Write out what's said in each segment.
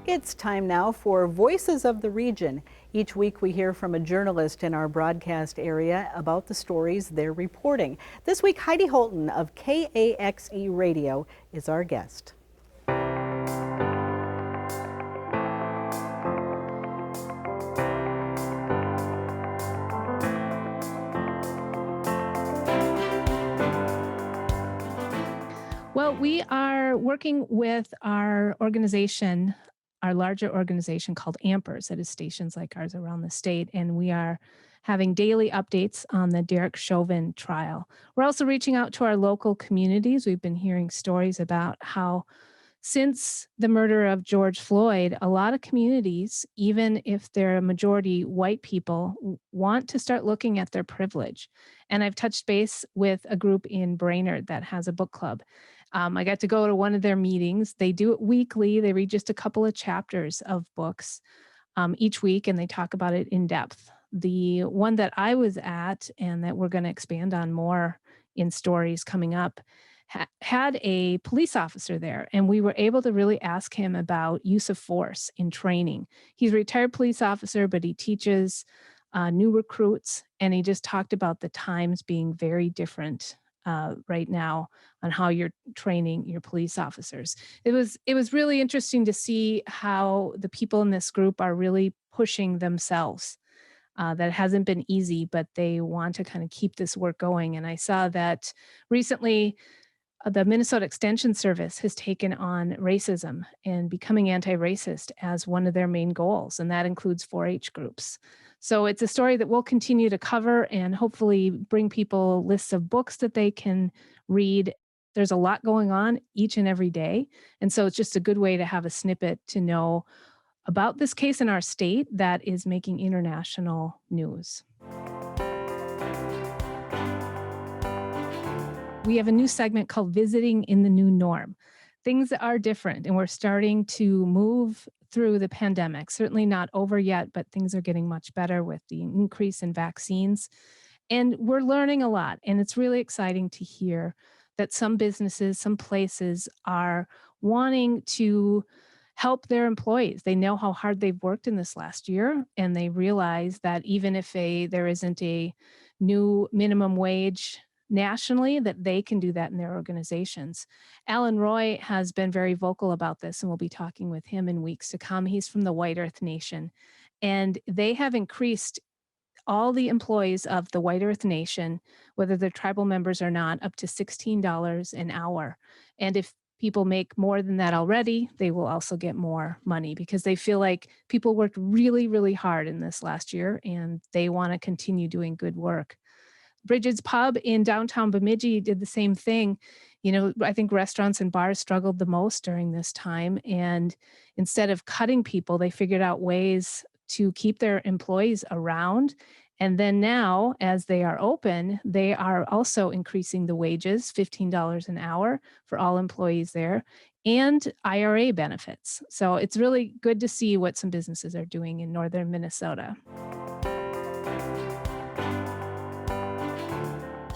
It's time now for Voices of the Region. Each week we hear from a journalist in our broadcast area about the stories they're reporting. This week, Heidi Holtan of KAXE Radio is our guest. Well, we are working with our organization, our larger organization called AMPERS, that is stations like ours around the state, and we are having daily updates on the Derek Chauvin trial. We're also reaching out to our local communities. We've been hearing stories about how since the murder of George Floyd, a lot of communities, even if they're a majority white people, want to start looking at their privilege. And I've touched base with a group in Brainerd that has a book club. I got to go to one of their meetings. They do it weekly. They read just a couple of chapters of books each week, and they talk about it in depth. The one that I was at, and that we're going to expand on more in stories coming up, had a police officer there, and we were able to really ask him about use of force in training. He's a retired police officer, but he teaches new recruits, and he just talked about the times being very different right now on how you're training your police officers. It was really interesting to see how the people in this group are really pushing themselves. That hasn't been easy, but they want to kind of keep this work going. And I saw that recently the Minnesota Extension Service has taken on racism and becoming anti-racist as one of their main goals, and that includes 4-H groups. So it's a story that we'll continue to cover and hopefully bring people lists of books that they can read. There's a lot going on each and every day, and so it's just a good way to have a snippet to know about this case in our state that is making international news. We have a new segment called Visiting in the New Norm. Things are different, and we're starting to move through the pandemic. Certainly not over yet, but things are getting much better with the increase in vaccines. And we're learning a lot, and it's really exciting to hear that some businesses, some places are wanting to help their employees. They know how hard they've worked in this last year, and they realize that even if there isn't a new minimum wage nationally, that they can do that in their organizations. Alan Roy has been very vocal about this, and we'll be talking with him in weeks to come. He's from the White Earth Nation, and they have increased all the employees of the White Earth Nation, whether they're tribal members or not, up to $16 an hour. And if people make more than that already, they will also get more money because they feel like people worked really, really hard in this last year, and they want to continue doing good work. Brigid's Pub in downtown Bemidji did the same thing. You know, I think restaurants and bars struggled the most during this time. And instead of cutting people, they figured out ways to keep their employees around. And then now, as they are open, they are also increasing the wages, $15 an hour for all employees there, and IRA benefits. So it's really good to see what some businesses are doing in northern Minnesota.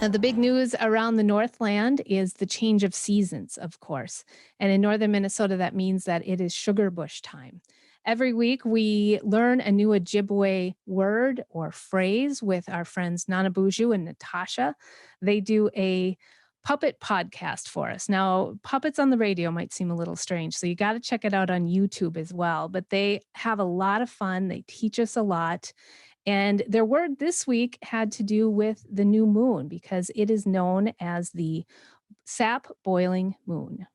Now, the big news around the Northland is the change of seasons, of course. And in northern Minnesota, that means that it is sugar bush time. Every week, we learn a new Ojibwe word or phrase with our friends Nana Buju and Natasha. They do a puppet podcast for us. Now, puppets on the radio might seem a little strange, so you got to check it out on YouTube as well. But they have a lot of fun. They teach us a lot. And their word this week had to do with the new moon because it is known as the sap boiling moon.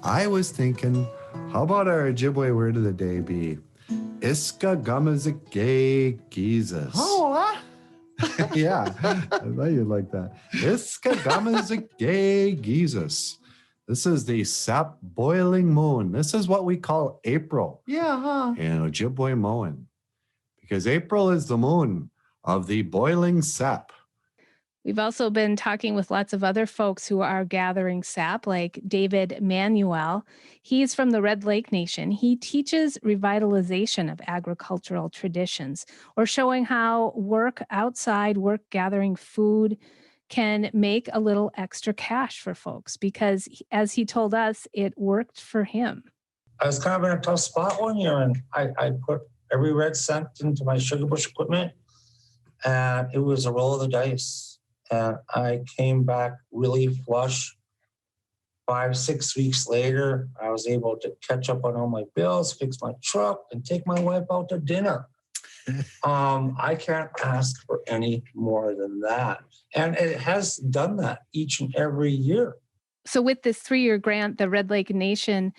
I was thinking, how about our Ojibwe word of the day be Iska Gamazike Jesus? Oh, what? Yeah, I thought you'd like that. Iska Gamazike Jesus. This is the sap boiling moon. This is what we call April. Yeah, huh? In Ojibwe Moan. Because April is the moon of the boiling sap. We've also been talking with lots of other folks who are gathering sap, like David Manuel. He's from the Red Lake Nation. He teaches revitalization of agricultural traditions, or showing how work outside, work gathering food, can make a little extra cash for folks because, as he told us, it worked for him. I was kind of in a tough spot one year, and I put every red cent into my sugar bush equipment, and it was a roll of the dice. And I came back really flush. 5-6 weeks later, I was able to catch up on all my bills, fix my truck, and take my wife out to dinner. I can't ask for any more than that. And it has done that each and every year. So with this 3-year grant, the Red Lake Nation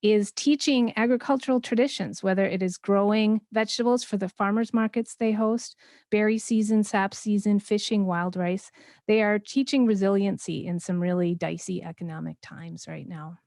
is teaching agricultural traditions, whether it is growing vegetables for the farmers markets they host, berry season, sap season, fishing, wild rice. They are teaching resiliency in some really dicey economic times right now.